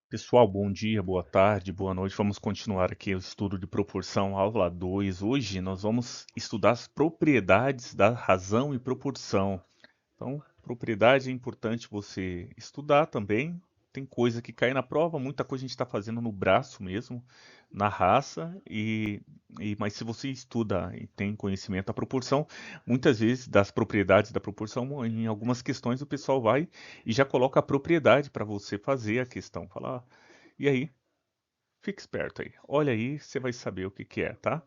Pessoal, bom dia, boa tarde, boa noite. Vamos continuar aqui o estudo de proporção, aula 2. Hoje nós vamos estudar as propriedades da razão e proporção. Então, propriedade é importante você estudar também. Tem coisa que cai na prova, muita coisa a gente está fazendo no braço mesmo, na raça, mas se você estuda e tem conhecimento da proporção, muitas vezes das propriedades da proporção, em algumas questões o pessoal vai e já coloca a propriedade para você fazer a questão. Falar, e aí, fique esperto aí. Olha aí, você vai saber o que que é, tá?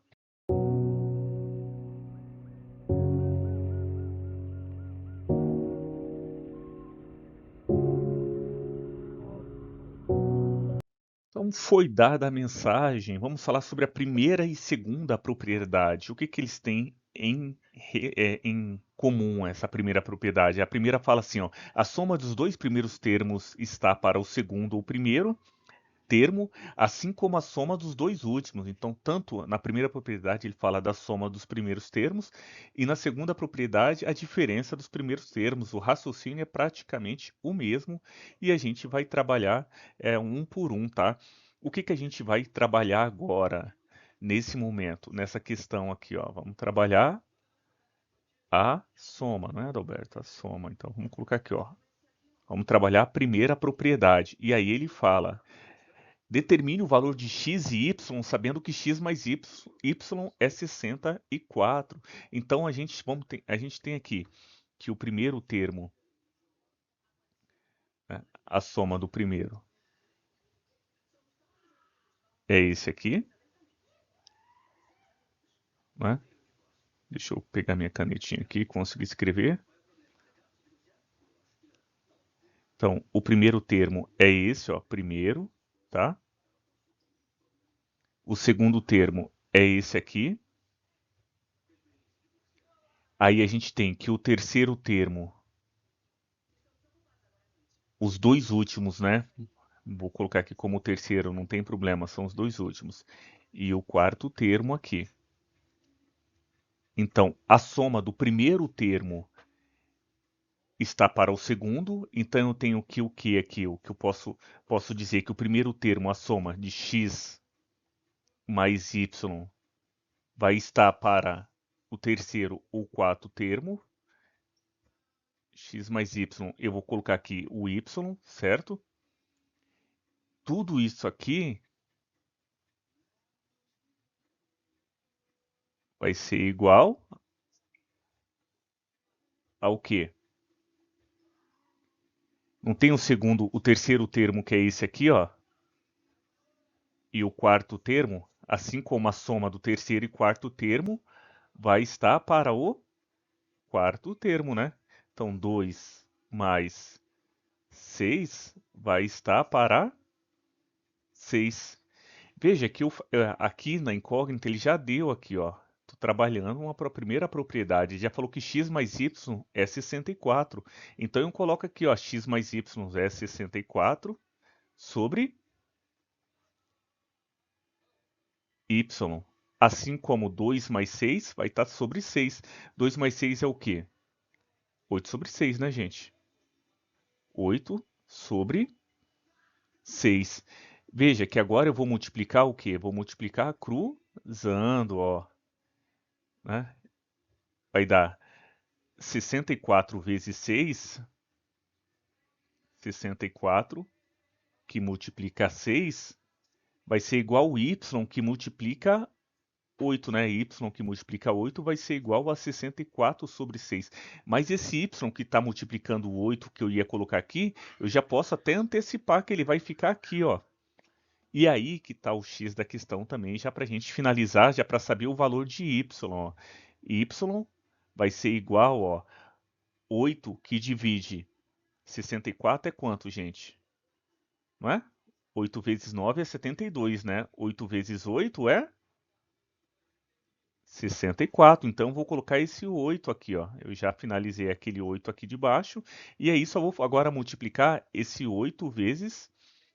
Então, foi dada a mensagem. Vamos falar sobre a primeira e segunda propriedade. O que que eles têm em comum, essa primeira propriedade? A primeira fala assim, ó, a soma dos dois primeiros termos está para o segundo ou primeiro termo, assim como a soma dos dois últimos. Então, tanto na primeira propriedade ele fala da soma dos primeiros termos, e na segunda propriedade a diferença dos primeiros termos. O raciocínio é praticamente o mesmo e a gente vai trabalhar um por um, tá? O que que a gente vai trabalhar agora, nesse momento, nessa questão aqui, ó? Vamos trabalhar a soma, não é, Adalberto? A soma. Então, vamos colocar aqui, ó. Vamos trabalhar a primeira propriedade. E aí ele fala: determine o valor de x e y, sabendo que x mais y é 64. Então a gente tem aqui que o primeiro termo, né, a soma do primeiro é esse aqui, né? Deixa eu pegar minha canetinha aqui, conseguir escrever. Então, o primeiro termo é esse, ó, primeiro, tá? O segundo termo é esse aqui. Aí a gente tem que o terceiro termo, os dois últimos, né? Vou colocar aqui como terceiro, não tem problema, são os dois últimos. E o quarto termo aqui. Então, a soma do primeiro termo está para o segundo, então eu tenho que o que aqui? O que eu posso dizer que o primeiro termo, a soma de x mais y, vai estar para o terceiro ou quarto termo. X mais y, eu vou colocar aqui o y, certo? Tudo isso aqui vai ser igual ao quê? Não tem o terceiro termo que é esse aqui, ó, e o quarto termo, assim como a soma do terceiro e quarto termo vai estar para o quarto termo, né? Então, 2 mais 6 vai estar para 6. Veja que aqui na incógnita ele já deu aqui, ó. Estou trabalhando uma primeira propriedade. Já falou que x mais y é 64. Então eu coloco aqui, ó, x mais y é 64 sobre y. Assim como 2 mais 6 vai estar sobre 6. 2 mais 6 é o quê? 8 sobre 6, né, gente? 8 sobre 6. Veja que agora eu vou multiplicar o quê? Vou multiplicar cruzando, ó, né? Vai dar 64 vezes 6, 64, que multiplica 6, vai ser igual ao y que multiplica 8, né? Y que multiplica 8 vai ser igual a 64 sobre 6. Mas esse y que está multiplicando o 8 que eu ia colocar aqui, eu já posso até antecipar que ele vai ficar aqui, ó. E aí que está o x da questão também, já para a gente finalizar, já para saber o valor de y, ó. Y vai ser igual, ó, 8 que divide 64 é quanto, gente? Não é? 8 vezes 9 é 72, né? 8 vezes 8 é 64. Então, vou colocar esse 8 aqui, ó. Eu já finalizei aquele 8 aqui de baixo. E aí, só vou agora multiplicar esse 8 vezes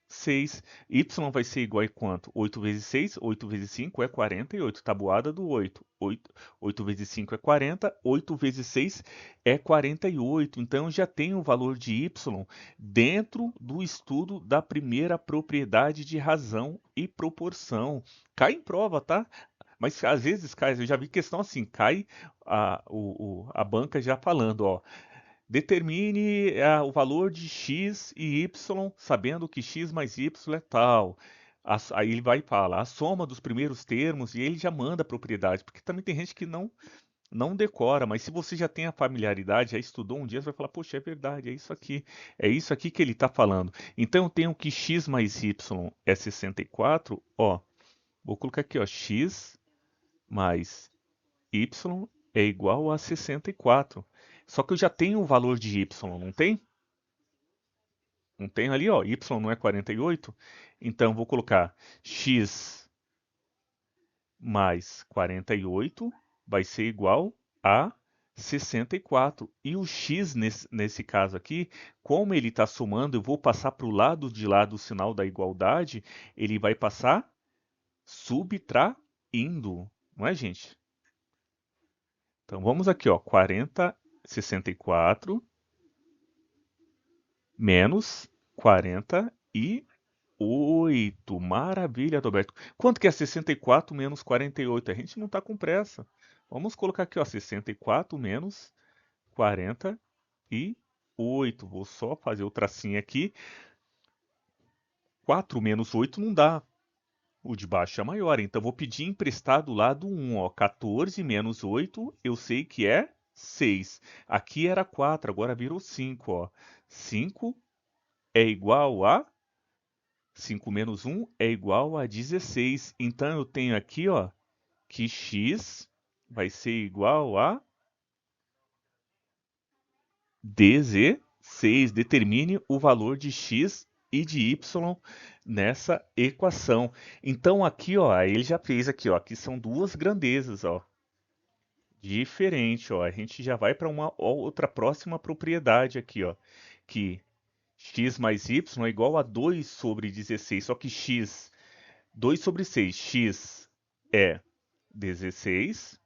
6. Y vai ser igual a quanto? 8 vezes 6, 8 vezes 5 é 48. Tabuada do 8. 8 vezes 5 é 40, 8 vezes 6 é 48. Então, eu já tenho o valor de y dentro do estudo da primeira propriedade de razão e proporção. Cai em prova, tá? Mas às vezes cai, eu já vi questão assim, cai a banca já falando, ó. Determine o valor de x e y, sabendo que x mais y é tal. Aí ele vai e fala a soma dos primeiros termos e ele já manda a propriedade, porque também tem gente que não decora, mas se você já tem a familiaridade, já estudou um dia, você vai falar, poxa, é verdade, é isso aqui que ele está falando. Então eu tenho que x mais y é 64, ó, vou colocar aqui, ó, x mais y é igual a 64. Só que eu já tenho o valor de y, não tem? Não tenho ali, ó, y não é 48? Então vou colocar x mais 48 vai ser igual a 64. E o x nesse caso aqui, como ele está somando, eu vou passar para o lado de lá do sinal da igualdade, ele vai passar subtraindo, não é, gente? Então vamos aqui, ó, 64 menos 48. Maravilha, Adalberto. Quanto que é 64 menos 48? A gente não está com pressa. Vamos colocar aqui, ó, 64 menos 48. Vou só fazer o tracinho aqui. 4 menos 8 não dá. O de baixo é maior, então vou pedir emprestado lá do 1, ó. 14 menos 8, eu sei que é 6. Aqui era 4, agora virou 5, ó. 5 é igual a 5 menos 1 é igual a 16. Então eu tenho aqui, ó, que x vai ser igual a 16. Determine o valor de x e de y nessa equação. Então aqui, ó, ele já fez aqui, ó, aqui são duas grandezas, ó, diferente, ó. A gente já vai para uma outra próxima propriedade aqui, ó, que x mais y é igual a 2 sobre 16, só que x 2 sobre 6, x é 16,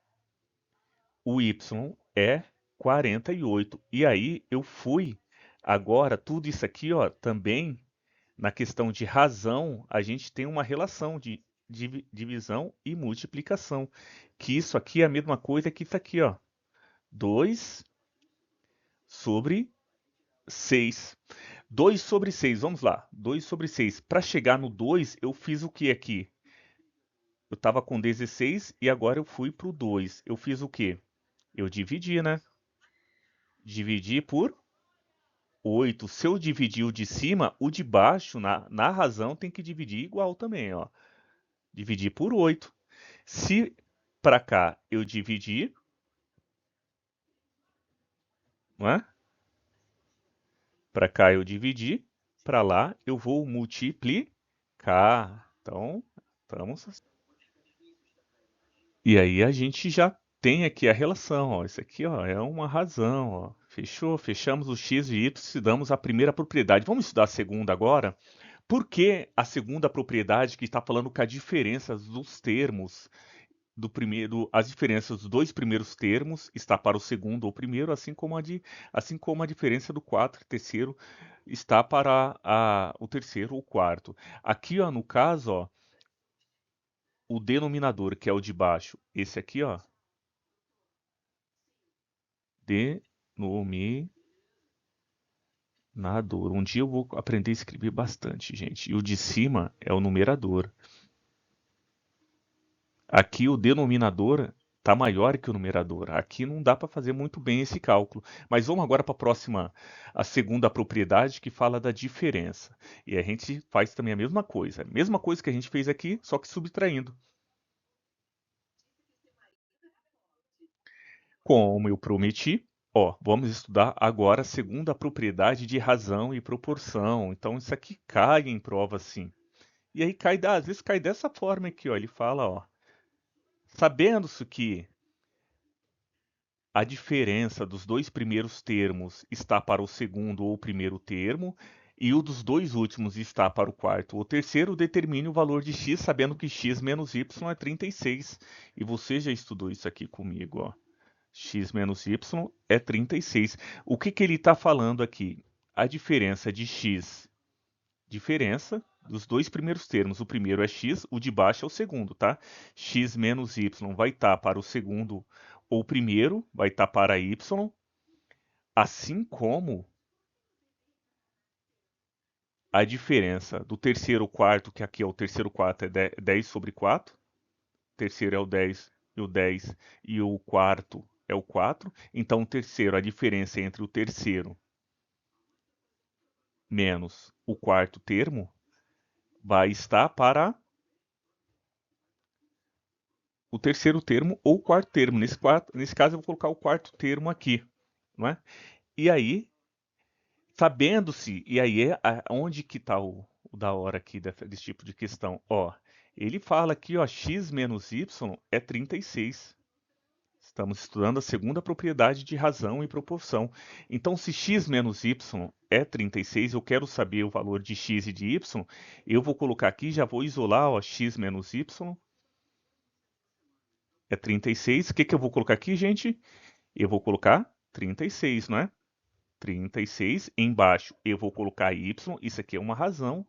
o y é 48. E aí eu fui, agora tudo isso aqui, ó, também na questão de razão, a gente tem uma relação de divisão e multiplicação, que isso aqui é a mesma coisa que isso aqui, ó, 2 sobre 6. 2 sobre 6, vamos lá, 2 sobre 6. Para chegar no 2, eu fiz o que aqui? Eu estava com 16 e agora eu fui para o 2. Eu fiz o quê? Eu dividi, né? Dividi por 8. Se eu dividir o de cima, o de baixo, na razão, tem que dividir igual também, ó. Dividir por 8. Se para cá eu dividir, não é? Para cá eu dividir, para lá eu vou multiplicar. Então, estamos. E aí a gente já tem aqui a relação, ó. Isso aqui, ó, é uma razão, ó. Fechou? Fechamos o x e y e damos a primeira propriedade. Vamos estudar a segunda agora? Por que a segunda propriedade que está falando com a diferença dos termos do primeiro, as diferenças dos dois primeiros termos está para o segundo ou primeiro, assim como a diferença do quarto e terceiro está para o terceiro ou quarto. Aqui, ó, no caso, ó, o denominador, que é o de baixo, esse aqui, ó, denominador. Um dia eu vou aprender a escrever bastante, gente. E o de cima é o numerador. Aqui o denominador está maior que o numerador. Aqui não dá para fazer muito bem esse cálculo. Mas vamos agora para a segunda propriedade que fala da diferença. E a gente faz também a mesma coisa. Mesma coisa que a gente fez aqui, só que subtraindo. Como eu prometi, ó, vamos estudar agora a segunda propriedade de razão e proporção. Então isso aqui cai em prova sim. E aí às vezes cai dessa forma aqui, ó. Ele fala, ó, sabendo-se que a diferença dos dois primeiros termos está para o segundo ou primeiro termo, e o dos dois últimos está para o quarto ou terceiro, determine o valor de x, sabendo que x menos y é 36. E você já estudou isso aqui comigo, ó. X menos y é 36. O que que ele está falando aqui? A diferença de x, diferença dos dois primeiros termos. O primeiro é x, o de baixo é o segundo, tá? X menos y vai estar para o segundo ou primeiro, vai estar para y, assim como a diferença do terceiro ao quarto, que aqui é o terceiro quarto, é 10 sobre 4. O terceiro é o 10 e o 10 e o quarto é o 4. Então, o terceiro, a diferença entre o terceiro menos o quarto termo vai estar para o terceiro termo ou o quarto termo. Nesse caso, eu vou colocar o quarto termo aqui, não é? E aí, sabendo-se, e aí é onde que está o da hora aqui desse tipo de questão? Ó, ele fala aqui, ó, x menos y é 36. Estamos estudando a segunda propriedade de razão e proporção. Então, se x menos y é 36, eu quero saber o valor de x e de y, eu vou colocar aqui, já vou isolar, ó, x menos y é 36. O que que eu vou colocar aqui, gente? Eu vou colocar 36, não é? 36. Embaixo eu vou colocar y, isso aqui é uma razão.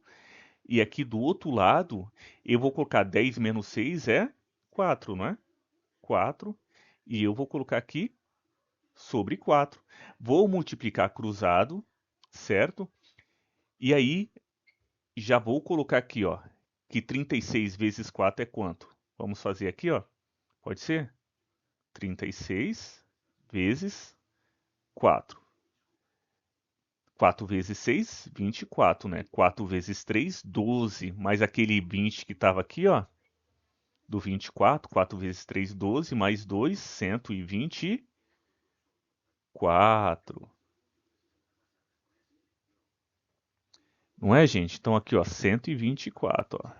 E aqui do outro lado, eu vou colocar 10 menos 6 é 4, não é? 4. E eu vou colocar aqui sobre 4. Vou multiplicar cruzado, certo? E aí, já vou colocar aqui, ó, que 36 vezes 4 é quanto? Vamos fazer aqui, ó. Pode ser? 36 vezes 4. 4 vezes 6, 24, né? 4 vezes 3, 12. Mais aquele 20 que estava aqui, ó. Do 24, 4 vezes 3, 12. Mais 2, 124. Não é, gente? Então aqui, ó, 124, ó.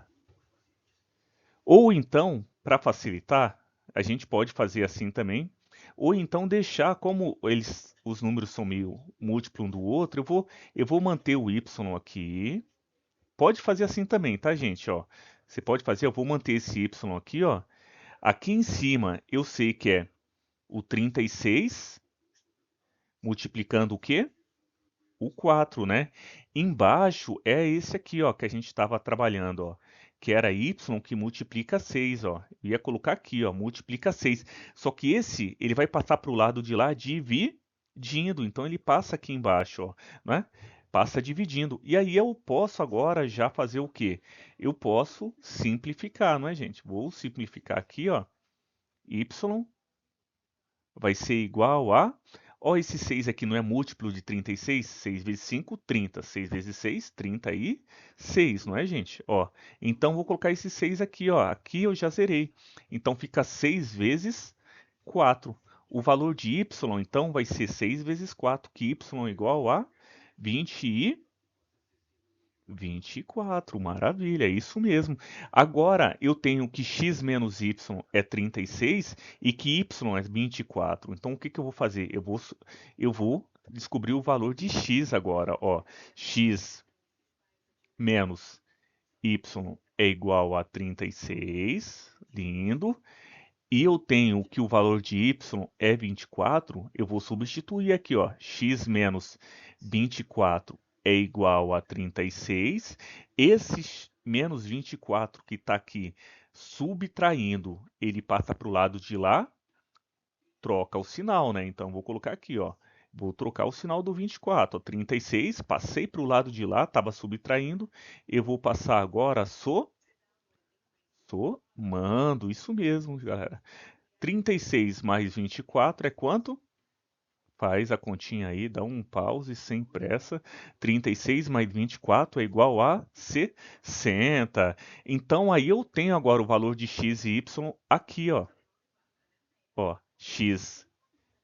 Ou então, para facilitar, a gente pode fazer assim também. Ou então deixar como os números são meio múltiplo um do outro, eu vou manter o y aqui. Pode fazer assim também, tá, gente? Ó, você pode fazer, eu vou manter esse y aqui, ó. Aqui em cima eu sei que é o 36 multiplicando o quê? O 4, né? Embaixo é esse aqui, ó, que a gente estava trabalhando, ó, que era y que multiplica 6, ó. Eu ia colocar aqui, ó, multiplica 6. Só que esse, ele vai passar para o lado de lá dividindo. Então ele passa aqui embaixo, ó, né? Passa dividindo. E aí eu posso agora já fazer o quê? Eu posso simplificar, não é, gente? Vou simplificar aqui, ó. Y vai ser igual a... Ó, esse 6 aqui não é múltiplo de 36? 6 vezes 5, 30. 6 vezes 6, 36, não é, gente? Ó, então vou colocar esse 6 aqui, ó. Aqui eu já zerei. Então fica 6 vezes 4. O valor de y, então, vai ser 6 vezes 4, que y é igual a 24, maravilha, é isso mesmo. Agora eu tenho que x menos y é 36 e que y é 24. Então o que que eu vou fazer? Eu vou descobrir o valor de x agora. Ó, x menos y é igual a 36, lindo. E eu tenho que o valor de y é 24, eu vou substituir aqui, ó, x menos 24 é igual a 36. Esse menos 24 que está aqui subtraindo, ele passa para o lado de lá, troca o sinal, né? Então vou colocar aqui, ó, vou trocar o sinal do 24, ó, 36, passei para o lado de lá, estava subtraindo, eu vou passar agora somando, isso mesmo, galera. 36 mais 24 é quanto? Faz a continha aí, dá um pause sem pressa. 36 mais 24 é igual a 60. Então aí eu tenho agora o valor de x e y aqui, ó. Ó, x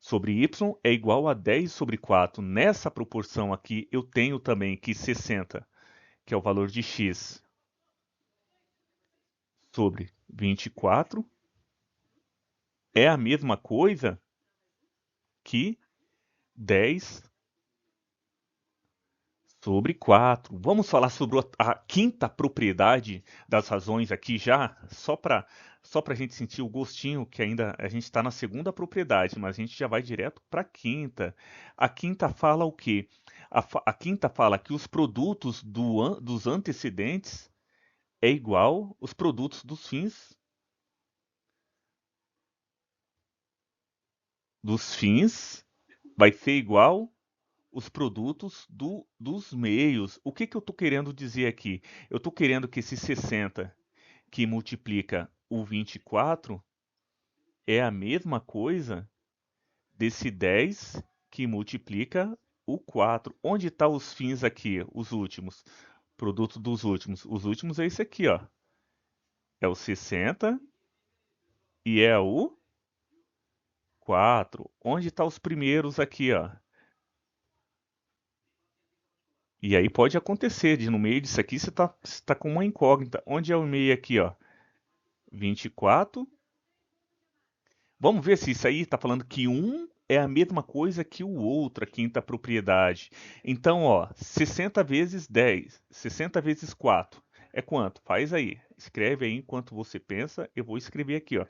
sobre y é igual a 10 sobre 4. Nessa proporção aqui eu tenho também que 60, que é o valor de x sobre 24, é a mesma coisa que 10 Sobre 4. Vamos falar sobre a quinta propriedade das razões aqui já, só para a gente sentir o gostinho que ainda a gente está na segunda propriedade, mas a gente já vai direto para a quinta. A quinta fala o quê? A quinta fala que os produtos dos antecedentes é igual os produtos dos fins vai ser igual os produtos dos meios. O que que eu estou querendo dizer aqui? Eu estou querendo que esse 60 que multiplica o 24 é a mesma coisa desse 10 que multiplica o 4. Onde estão os fins aqui, os últimos? Produto dos últimos. Os últimos é esse aqui, ó. É o 60 e é o 4. Onde estão os primeiros aqui, ó? E aí pode acontecer, de no meio disso aqui você tá com uma incógnita. Onde é o meio aqui, ó? 24. Vamos ver se isso aí está falando que um é a mesma coisa que o outro, a quinta propriedade. Então, ó, 60 vezes 10, 60 vezes 4 é quanto? Faz aí. Escreve aí enquanto você pensa. Eu vou escrever aqui, ó.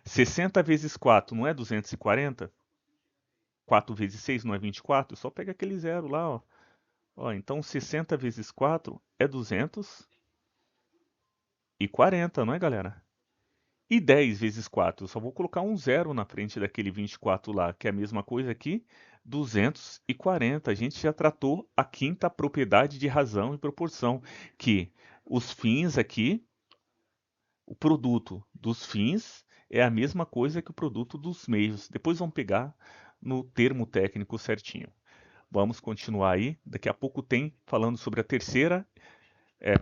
60 vezes 4 não é 240? 4 vezes 6 não é 24? Só pega aquele zero lá, ó. Ó, então 60 vezes 4 é 240, não é, galera? E 10 vezes 4, eu só vou colocar um zero na frente daquele 24 lá, que é a mesma coisa aqui, 240. A gente já tratou a quinta propriedade de razão e proporção, que os fins aqui, o produto dos fins é a mesma coisa que o produto dos meios. Depois vamos pegar no termo técnico certinho. Vamos continuar aí. Daqui a pouco tem falando sobre a terceira,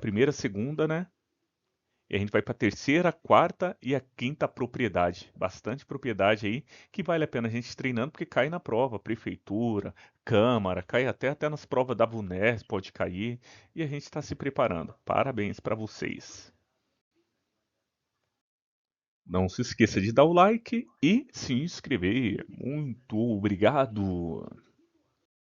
primeira, segunda, né? E a gente vai para a terceira, quarta e a quinta propriedade. Bastante propriedade aí que vale a pena a gente ir treinando porque cai na prova, prefeitura, câmara, cai até nas provas da VUNES, pode cair. E a gente está se preparando. Parabéns para vocês. Não se esqueça de dar o like e se inscrever. Muito obrigado!